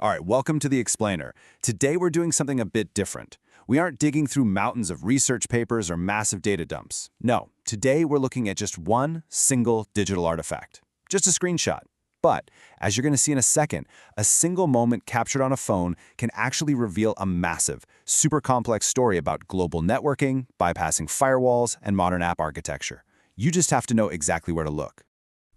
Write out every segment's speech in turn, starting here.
All right, welcome to the Explainer. Today we're doing something a bit different. We aren't digging through mountains of research papers or massive data dumps. No, today we're looking at just one single digital artifact. Just a screenshot. But, as you're going to see in a second, a single moment captured on a phone can actually reveal a massive, super complex story about global networking, bypassing firewalls, and modern app architecture. You just have to know exactly where to look.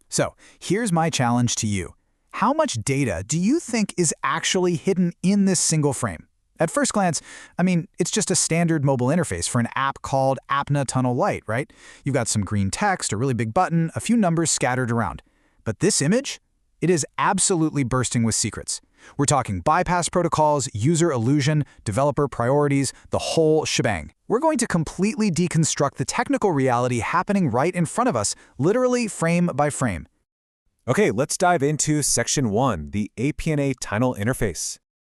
So, here's my challenge to you. How much data do you think is actually hidden in this single frame? At first glance, it's just a standard mobile interface for an app called APNA Tunnel Lite, right? You've got some green text, a really big button, a few numbers scattered around. But this image? It is absolutely bursting with secrets. We're talking bypass protocols, user illusion, developer priorities, the whole shebang. We're going to completely deconstruct the technical reality happening right in front of us, literally frame by frame. Okay, let's dive into Section 1, the APNA Tunnel Interface.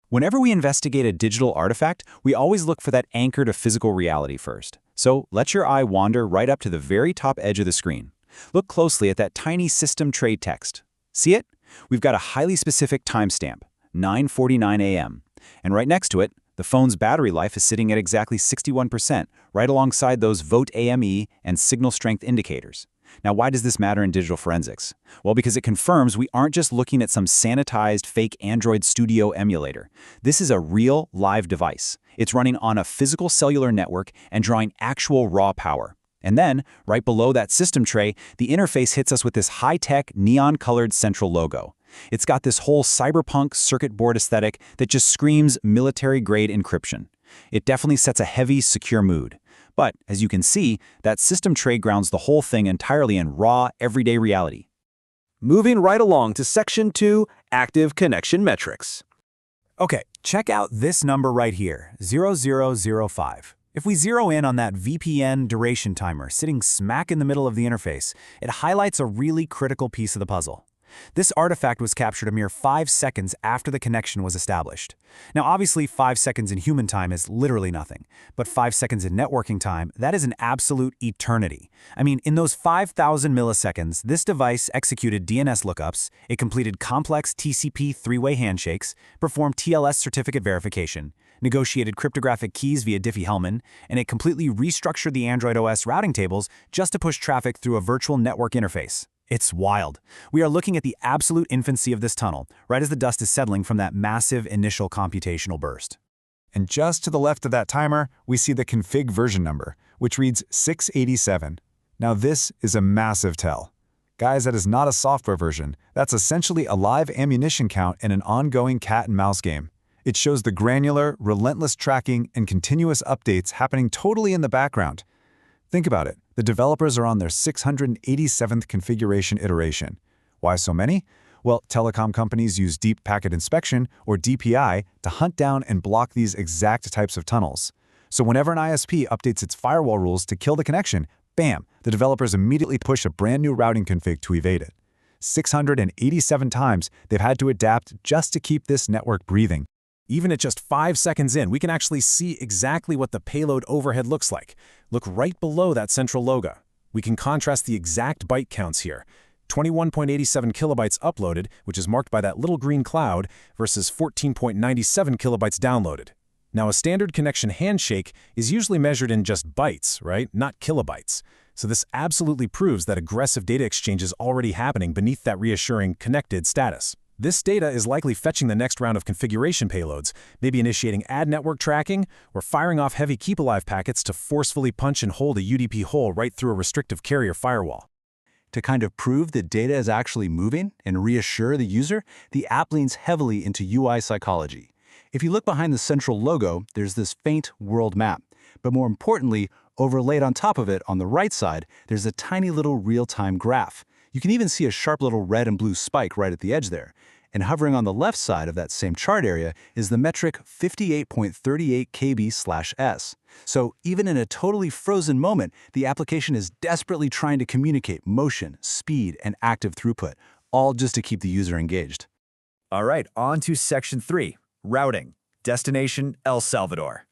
Whenever we investigate a digital artifact, we always look for that anchor to physical reality first. So let your eye wander right up to the very top edge of the screen. Look closely at that tiny system tray text. See it? We've got a highly specific timestamp, 9:49 a.m. And right next to it, the phone's battery life is sitting at exactly 61%, right alongside those Vote AME and signal strength indicators. Now, why does this matter in digital forensics? Well, because it confirms we aren't just looking at some sanitized fake Android Studio emulator. This is a real, live device. It's running on a physical cellular network and drawing actual raw power. And then, right below that system tray, the interface hits us with this high-tech, neon-colored central logo. It's got this whole cyberpunk circuit board aesthetic that just screams military-grade encryption. It definitely sets a heavy, secure mood. But, as you can see, that system tray grounds the whole thing entirely in raw, everyday reality. Moving right along to Section 2, Active Connection Metrics. Okay, check out this number right here, 0005. If we zero in on that VPN duration timer sitting smack in the middle of the interface, it highlights a really critical piece of the puzzle. This artifact was captured a mere 5 seconds after the connection was established. Now, obviously, 5 seconds in human time is literally nothing, but 5 seconds in networking time, that is an absolute eternity. In those 5,000 milliseconds, this device executed DNS lookups, it completed complex TCP three-way handshakes, performed TLS certificate verification, negotiated cryptographic keys via Diffie-Hellman, and it completely restructured the Android OS routing tables just to push traffic through a virtual network interface. It's wild. We are looking at the absolute infancy of this tunnel, right as the dust is settling from that massive initial computational burst. And just to the left of that timer, we see the config version number, which reads 687. Now this is a massive tell. Guys, that is not a software version. That's essentially a live ammunition count in an ongoing cat and mouse game. It shows the granular, relentless tracking and continuous updates happening totally in the background. Think about it. The developers are on their 687th configuration iteration. Why so many? Well, telecom companies use Deep Packet Inspection, or DPI, to hunt down and block these exact types of tunnels. So whenever an ISP updates its firewall rules to kill the connection, bam, the developers immediately push a brand new routing config to evade it. 687 times they've had to adapt just to keep this network breathing. Even at just 5 seconds in, we can actually see exactly what the payload overhead looks like. Look right below that central logo. We can contrast the exact byte counts here. 21.87 kilobytes uploaded, which is marked by that little green cloud, versus 14.97 kilobytes downloaded. Now, a standard connection handshake is usually measured in just bytes, right? Not kilobytes. So this absolutely proves that aggressive data exchange is already happening beneath that reassuring connected status. This data is likely fetching the next round of configuration payloads, maybe initiating ad network tracking or firing off heavy keep-alive packets to forcefully punch and hold a UDP hole right through a restrictive carrier firewall. To kind of prove that data is actually moving and reassure the user, the app leans heavily into UI psychology. If you look behind the central logo, there's this faint world map. But more importantly, overlaid on top of it on the right side, there's a tiny little real-time graph. You can even see a sharp little red and blue spike right at the edge there. And hovering on the left side of that same chart area is the metric 58.38 KB/s. So even in a totally frozen moment, the application is desperately trying to communicate motion, speed, and active throughput, all just to keep the user engaged. All right, on to Section 3, Routing. Destination El Salvador.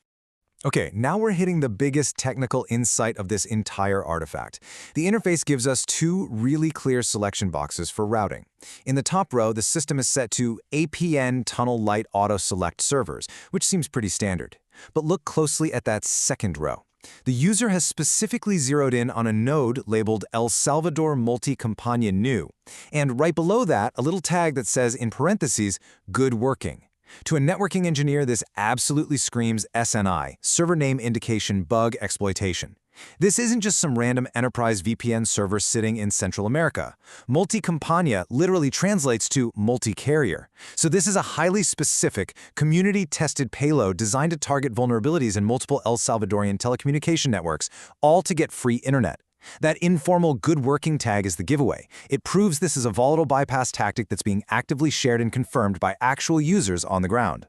Okay, now we're hitting the biggest technical insight of this entire artifact. The interface gives us two really clear selection boxes for routing. In the top row, the system is set to APN Tunnel Lite AutoSelect Servers, which seems pretty standard. But look closely at that second row. The user has specifically zeroed in on a node labeled El Salvador Multi-Compania New, and right below that, a little tag that says in parentheses, good working. To a networking engineer, this absolutely screams SNI, Server Name Indication Bug Exploitation. This isn't just some random enterprise VPN server sitting in Central America. Multi-Compania literally translates to multi-carrier. So this is a highly specific, community-tested payload designed to target vulnerabilities in multiple El Salvadorian telecommunication networks, all to get free internet. That informal good working tag is the giveaway. It proves this is a volatile bypass tactic that's being actively shared and confirmed by actual users on the ground.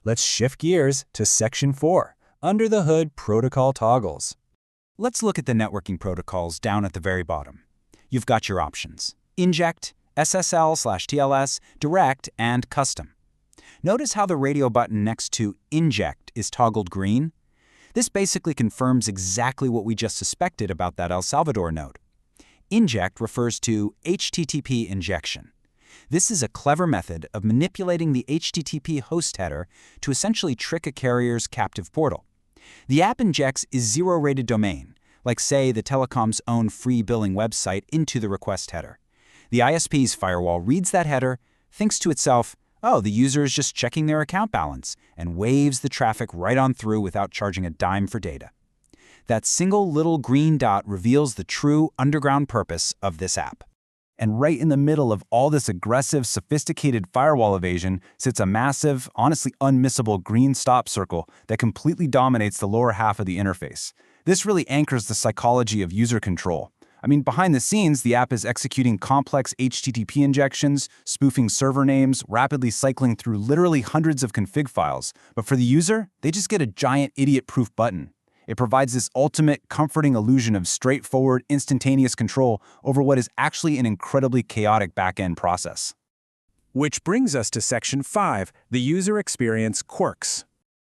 Let's shift gears to Section 4, Under the Hood Protocol Toggles. Let's look at the networking protocols down at the very bottom. You've got your options: Inject, SSL/TLS, Direct, and Custom. Notice how the radio button next to Inject is toggled green? This basically confirms exactly what we just suspected about that El Salvador node. Inject refers to HTTP injection. This is a clever method of manipulating the HTTP host header to essentially trick a carrier's captive portal. The app injects a zero-rated domain, like say the telecom's own free billing website, into the request header. The ISP's firewall reads that header, thinks to itself, oh, the user is just checking their account balance, and waves the traffic right on through without charging a dime for data. That single little green dot reveals the true underground purpose of this app. And right in the middle of all this aggressive, sophisticated firewall evasion sits a massive, honestly unmissable green stop circle that completely dominates the lower half of the interface. This really anchors the psychology of user control. I mean, behind the scenes, the app is executing complex HTTP injections, spoofing server names, rapidly cycling through literally hundreds of config files. But for the user, they just get a giant idiot-proof button. It provides this ultimate, comforting illusion of straightforward, instantaneous control over what is actually an incredibly chaotic back-end process. Which brings us to Section 5, the User Experience Quirks.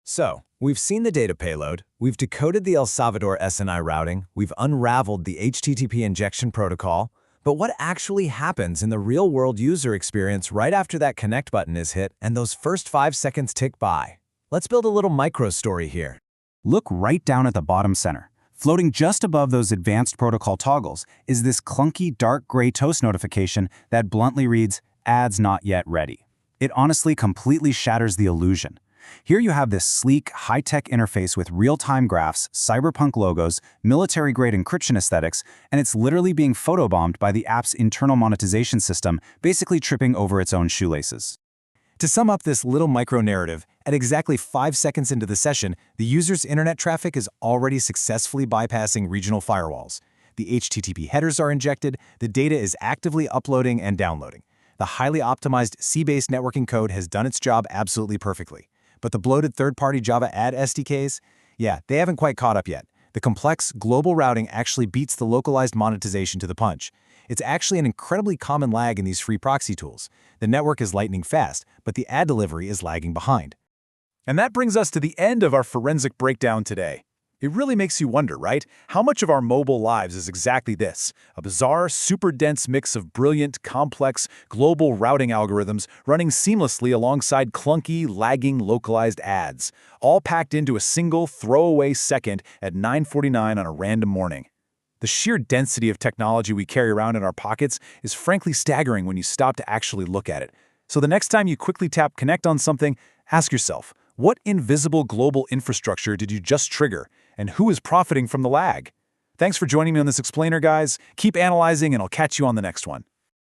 So, we've seen the data payload, we've decoded the El Salvador SNI routing, we've unraveled the HTTP injection protocol, but what actually happens in the real-world user experience right after that connect button is hit and those first 5 seconds tick by? Let's build a little micro-story here. Look right down at the bottom center. Floating just above those advanced protocol toggles is this clunky dark gray toast notification that bluntly reads, "Ads not yet ready." It honestly completely shatters the illusion. Here you have this sleek, high-tech interface with real-time graphs, cyberpunk logos, military-grade encryption aesthetics, and it's literally being photobombed by the app's internal monetization system, basically tripping over its own shoelaces. To sum up this little micro-narrative, at exactly 5 seconds into the session, the user's internet traffic is already successfully bypassing regional firewalls. The HTTP headers are injected, the data is actively uploading and downloading. The highly optimized C-based networking code has done its job absolutely perfectly. But the bloated third-party Java ad SDKs? Yeah, they haven't quite caught up yet. The complex, global routing actually beats the localized monetization to the punch. It's actually an incredibly common lag in these free proxy tools. The network is lightning fast, but the ad delivery is lagging behind. And that brings us to the end of our forensic breakdown today. It really makes you wonder, right? How much of our mobile lives is exactly this? A bizarre, super dense mix of brilliant, complex, global routing algorithms running seamlessly alongside clunky, lagging, localized ads, all packed into a single throwaway second at 9:49 on a random morning. The sheer density of technology we carry around in our pockets is frankly staggering when you stop to actually look at it. So the next time you quickly tap connect on something, ask yourself, what invisible global infrastructure did you just trigger? And who is profiting from the lag? Thanks for joining me on this explainer, guys. Keep analyzing, and I'll catch you on the next one.